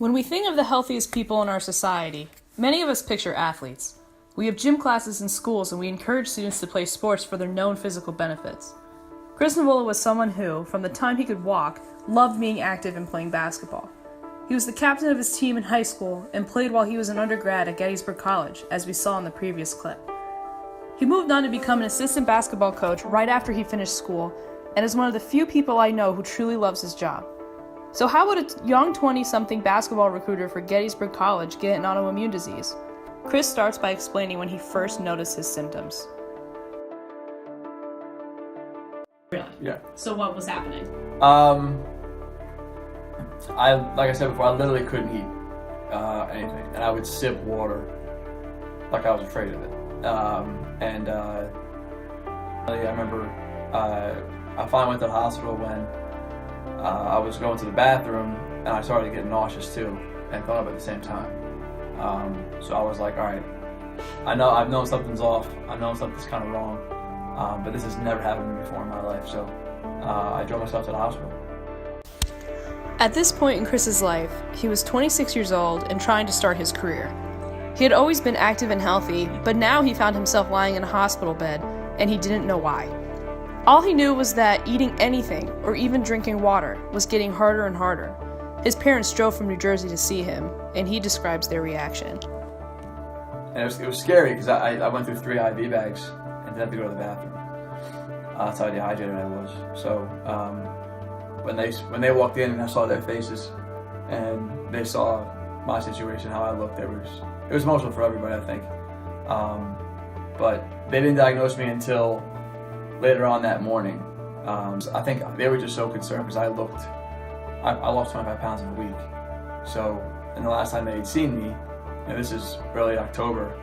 When we think of the healthiest people in our society, many of us picture athletes. We have gym classes in schools and we encourage students to play sports for their known physical benefits. Chris Navola was someone who, from the time he could walk, loved being active and playing basketball. He was the captain of his team in high school and played while he was an undergrad at Gettysburg College, as we saw in the previous clip. He moved on to become an assistant basketball coach right after he finished school and is one of the few people I know who truly loves his job. So how would a young 20-something basketball recruiter for Gettysburg College get an autoimmune disease? Chris starts by explaining when he first noticed his symptoms. Really? Yeah. So what was happening? Like I said before, I literally couldn't eat anything, and I would sip water like I was afraid of it. I remember I finally went to the hospital when I was going to the bathroom, and I started getting nauseous too, and throw up at the same time. So I was like, all right, I've known something's off, I know something's kind of wrong, but this has never happened to me before in my life, so I drove myself to the hospital. At this point in Chris's life, he was 26 years old and trying to start his career. He had always been active and healthy, but now he found himself lying in a hospital bed, and he didn't know why. All he knew was that eating anything, or even drinking water, was getting harder and harder. His parents drove from New Jersey to see him, and he describes their reaction. And it was scary because I went through 3 IV bags and didn't have to go to the bathroom. That's how dehydrated I was. So when they walked in and I saw their faces and they saw my situation, how I looked, it was emotional for everybody, I think. But they didn't diagnose me until later on that morning. I think they were just so concerned because I lost 25 pounds in a week. So, and the last time they had seen me, and this is early October,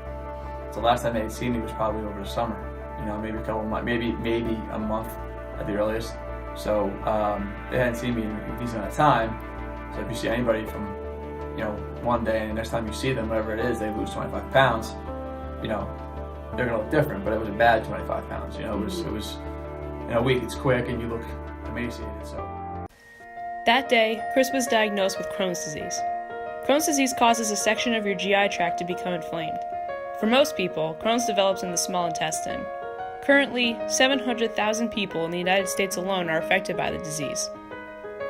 so the last time they had seen me was probably over the summer. Maybe a couple months, maybe a month at the earliest. So they hadn't seen me in a decent amount of time. So if you see anybody from, one day and the next time you see them, whatever it is, they lose 25 pounds, they're gonna look different. But it was a bad 25 pounds. It was in a week. It's quick and you look emaciated. So. That day, Chris was diagnosed with Crohn's disease. Crohn's disease causes a section of your GI tract to become inflamed. For most people, Crohn's develops in the small intestine. Currently, 700,000 people in the United States alone are affected by the disease.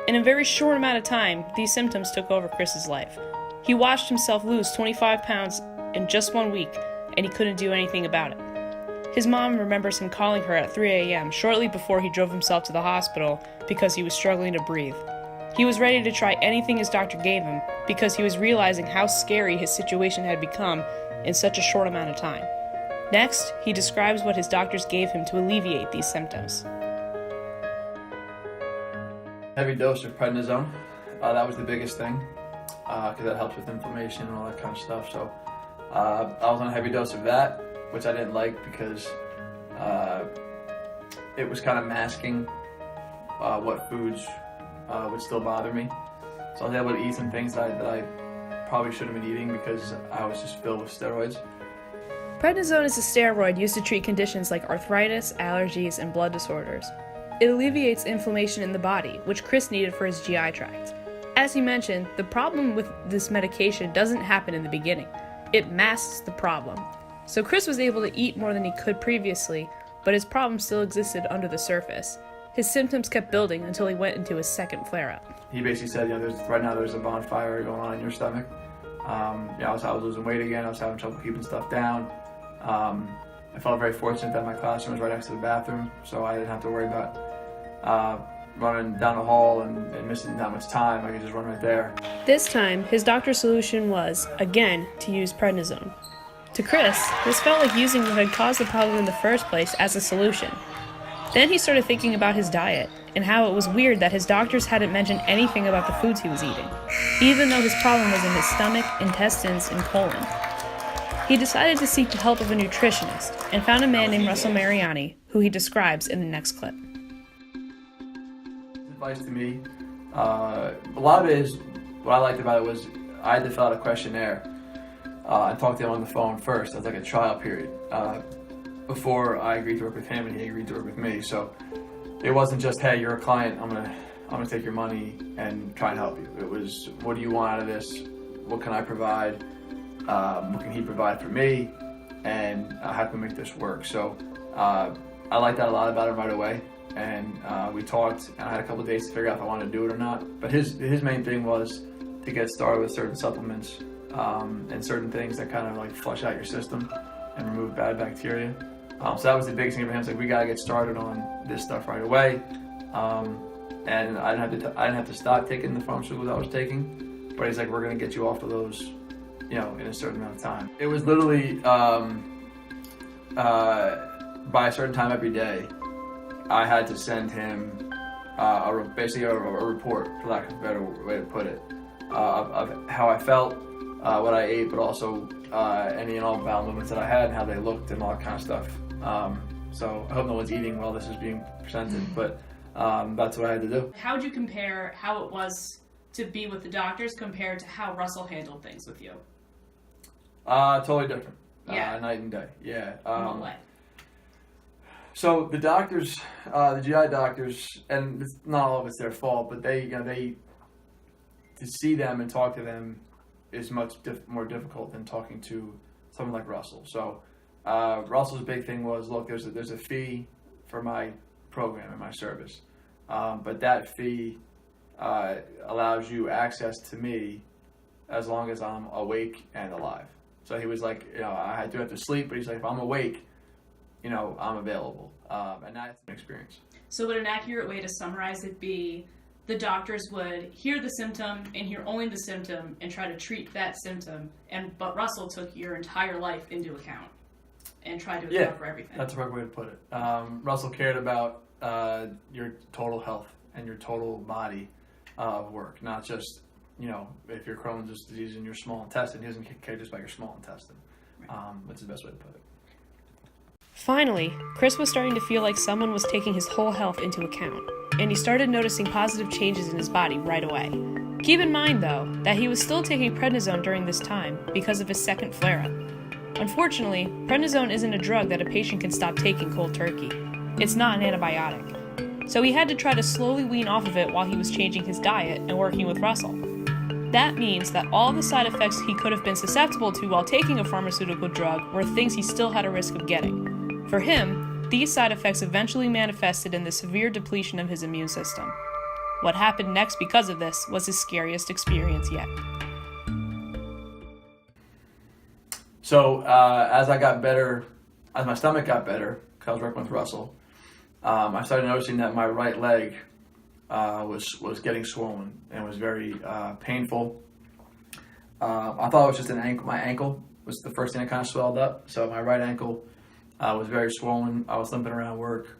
In a very short amount of time, these symptoms took over Chris's life. He watched himself lose 25 pounds in just 1 week, and he couldn't do anything about it. His mom remembers him calling her at 3 a.m. shortly before he drove himself to the hospital because he was struggling to breathe. He was ready to try anything his doctor gave him because he was realizing how scary his situation had become in such a short amount of time. Next, he describes what his doctors gave him to alleviate these symptoms. Heavy dose of prednisone, that was the biggest thing, because that helps with inflammation and all that kind of stuff. So I was on a heavy dose of that, which I didn't like because it was kind of masking what foods would still bother me. So I was able to eat some things that I probably shouldn't have been eating because I was just filled with steroids. Prednisone is a steroid used to treat conditions like arthritis, allergies, and blood disorders. It alleviates inflammation in the body, which Chris needed for his GI tract. As he mentioned, the problem with this medication doesn't happen in the beginning. It masks the problem. So Chris was able to eat more than he could previously, but his problem still existed under the surface. His symptoms kept building until he went into his second flare-up. He basically said, right now there's a bonfire going on in your stomach. I was losing weight again. I was having trouble keeping stuff down. I felt very fortunate that my classroom was right next to the bathroom, so I didn't have to worry about running down the hall and missing that much time. I could just run right there. This time, his doctor's solution was, again, to use prednisone. To Chris, this felt like using what had caused the problem in the first place as a solution. Then he started thinking about his diet, and how it was weird that his doctors hadn't mentioned anything about the foods he was eating, even though his problem was in his stomach, intestines, and colon. He decided to seek the help of a nutritionist, and found a man named Russell Mariani, who he describes in the next clip. Advice to me, a lot of it is, what I liked about it was I had to fill out a questionnaire and talk to him on the phone first. That's like a trial period before I agreed to work with him and he agreed to work with me. So it wasn't just, hey, you're a client, I'm I'm going to take your money and try and help you. It was, what do you want out of this? What can I provide? What can he provide for me? And how can we make this work? So I liked that a lot about him right away. And we talked, and I had a couple of days to figure out if I wanted to do it or not. But his main thing was to get started with certain supplements and certain things that kind of like flush out your system and remove bad bacteria. So that was the biggest thing for him. It's like, we gotta get started on this stuff right away. And I didn't have to stop taking the pharmaceuticals I was taking. But he's like, we're gonna get you off of those, you know, in a certain amount of time. It was literally by a certain time every day, I had to send him basically a report, for lack of a better way to put it, of how I felt, what I ate, but also any and all bowel movements that I had and how they looked and all that kind of stuff. So I hope no one's eating while this is being presented, but that's what I had to do. How would you compare how it was to be with the doctors compared to how Russell handled things with you? Totally different. Yeah. Night and day. Yeah. In what way? So the doctors, the GI doctors, and it's not all of it's their fault, but they to see them and talk to them is much more difficult than talking to someone like Russell. So Russell's big thing was, look, there's a fee for my program and my service, but that fee allows you access to me as long as I'm awake and alive. So he was like, you know, I do have to sleep, but he's like, if I'm awake, you know, I'm available, and that's an experience. So would an accurate way to summarize it be the doctors would hear the symptom and hear only the symptom and try to treat that symptom, but Russell took your entire life into account and tried to account for everything? That's the right way to put it. Russell cared about your total health and your total body of work, not just, you know, if you're Crohn's disease in your small intestine. He doesn't care just about your small intestine. That's the best way to put it. Finally, Chris was starting to feel like someone was taking his whole health into account, and he started noticing positive changes in his body right away. Keep in mind, though, that he was still taking prednisone during this time because of his second flare-up. Unfortunately, prednisone isn't a drug that a patient can stop taking cold turkey. It's not an antibiotic. So he had to try to slowly wean off of it while he was changing his diet and working with Russell. That means that all the side effects he could have been susceptible to while taking a pharmaceutical drug were things he still had a risk of getting. For him, these side effects eventually manifested in the severe depletion of his immune system. What happened next because of this was his scariest experience yet. So as I got better, as my stomach got better, because I was working with Russell, I started noticing that my right leg was getting swollen and was very painful. I thought it was just an ankle. My ankle was the first thing that kind of swelled up. So my right ankle was very swollen. I was limping around work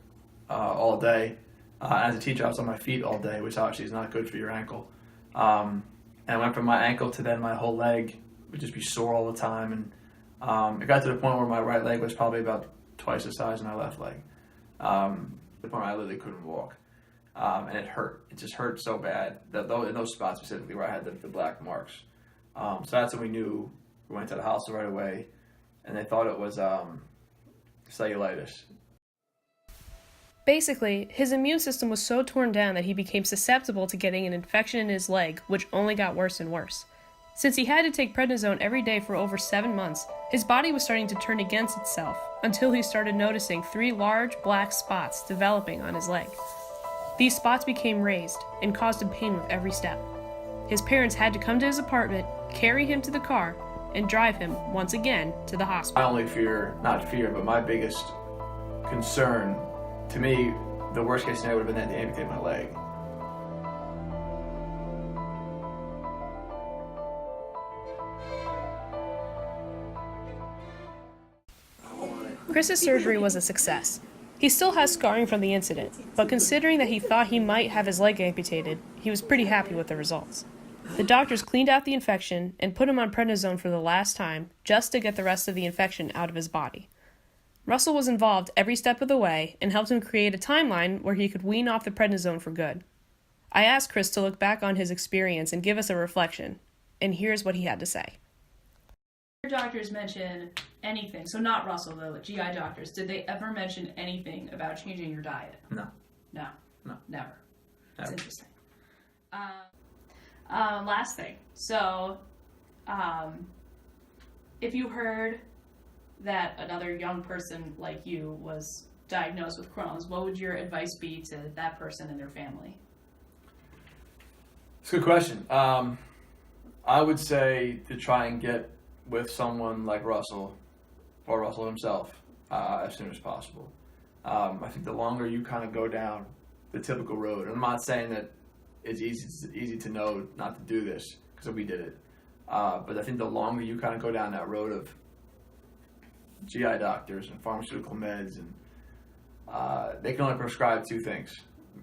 all day. As a teacher, I was on my feet all day, which obviously is not good for your ankle. And I went from my ankle to then my whole leg would just be sore all the time. And it got to the point where my right leg was probably about twice the size of my left leg. The point where I literally couldn't walk. And it hurt. It just hurt so bad, in those spots specifically where I had the black marks. So that's when we knew. We went to the hospital right away, and they thought it was cellulitis. Basically, his immune system was so torn down that he became susceptible to getting an infection in his leg, which only got worse and worse. Since he had to take prednisone every day for over 7 months, his body was starting to turn against itself until he started noticing 3 large black spots developing on his leg. These spots became raised and caused him pain with every step. His parents had to come to his apartment, carry him to the car, and drive him once again to the hospital. My only fear, not fear, but my biggest concern, to me, the worst case scenario would have been that to amputate my leg. Chris's surgery was a success. He still has scarring from the incident, but considering that he thought he might have his leg amputated, he was pretty happy with the results. The doctors cleaned out the infection and put him on prednisone for the last time, just to get the rest of the infection out of his body. Russell was involved every step of the way and helped him create a timeline where he could wean off the prednisone for good. I asked Chris to look back on his experience and give us a reflection, and here's what he had to say. Your doctors mention anything, so not Russell though, GI doctors, did they ever mention anything about changing your diet? No. No. No. Never. That's interesting. Last thing. So, if you heard that another young person like you was diagnosed with Crohn's, what would your advice be to that person and their family? It's a good question. I would say to try and get with someone like Russell, or Russell himself, as soon as possible. I think the longer you kind of go down the typical road, and I'm not saying that it's easy to know not to do this, because we did it, but I think the longer you kind of go down that road of GI doctors and pharmaceutical meds, and they can only prescribe two things: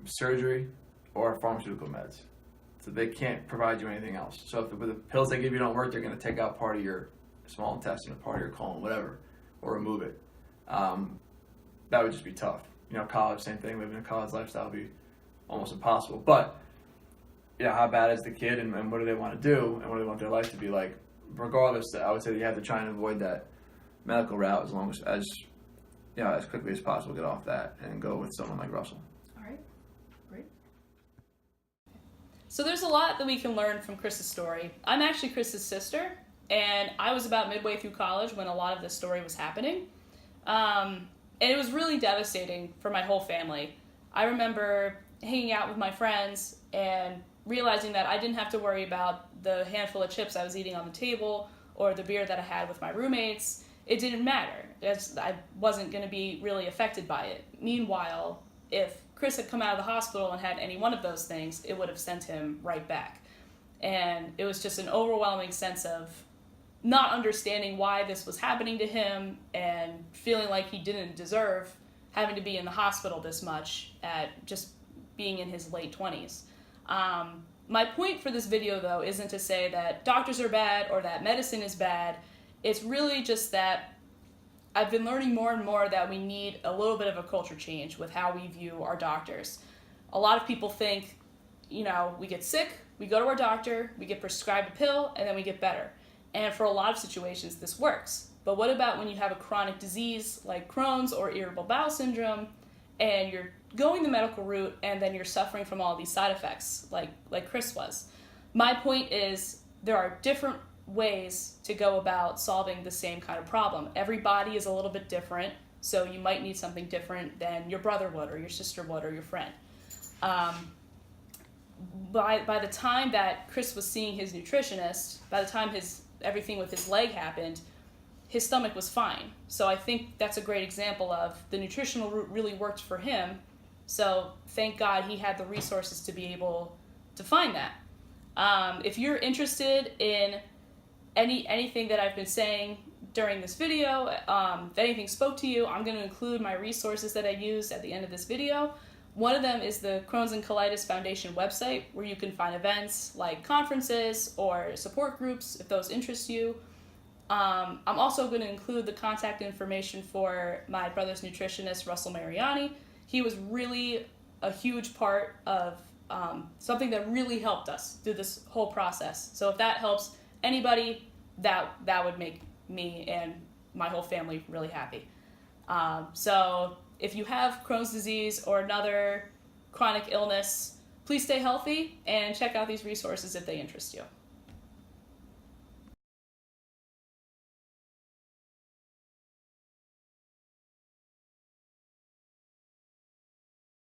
surgery or pharmaceutical meds. So they can't provide you anything else. So if the pills they give you don't work, they're going to take out part of your small intestine, part of your colon, whatever, or remove it. That would just be tough. College, same thing. Living a college lifestyle would be almost impossible. But how bad is the kid, and what do they want to do, and what do they want their life to be like? Regardless, I would say that you have to try and avoid that medical route as long as quickly as possible. Get off that and go with someone like Russell. All right, great. So there's a lot that we can learn from Chris's story. I'm actually Chris's sister, and I was about midway through college when a lot of this story was happening. And it was really devastating for my whole family. I remember hanging out with my friends and realizing that I didn't have to worry about the handful of chips I was eating on the table or the beer that I had with my roommates. It didn't matter. I wasn't going to be really affected by it. Meanwhile, if Chris had come out of the hospital and had any one of those things, it would have sent him right back. And it was just an overwhelming sense of not understanding why this was happening to him and feeling like he didn't deserve having to be in the hospital this much at just being in his late 20s. My point for this video, though, isn't to say that doctors are bad or that medicine is bad. It's really just that I've been learning more and more that we need a little bit of a culture change with how we view our doctors. A lot of people think, we get sick, we go to our doctor, we get prescribed a pill, and then we get better. And for a lot of situations, this works. But what about when you have a chronic disease like Crohn's or irritable bowel syndrome, and you're going the medical route, and then you're suffering from all these side effects, like Chris was? My point is, there are different ways to go about solving the same kind of problem. Every body is a little bit different, so you might need something different than your brother would, or your sister would, or your friend. By the time that Chris was seeing his nutritionist, by the time everything with his leg happened, his stomach was fine. So I think that's a great example of the nutritional route really worked for him. So thank God he had the resources to be able to find that. If you're interested in anything that I've been saying during this video, if anything spoke to you, I'm going to include my resources that I used at the end of this video. One of them is the Crohn's and Colitis Foundation website, where you can find events like conferences or support groups if those interest you. I'm also going to include the contact information for my brother's nutritionist, Russell Mariani. He was really a huge part of something that really helped us through this whole process. So if that helps anybody, that would make me and my whole family really happy. So if you have Crohn's disease or another chronic illness, please stay healthy and check out these resources if they interest you.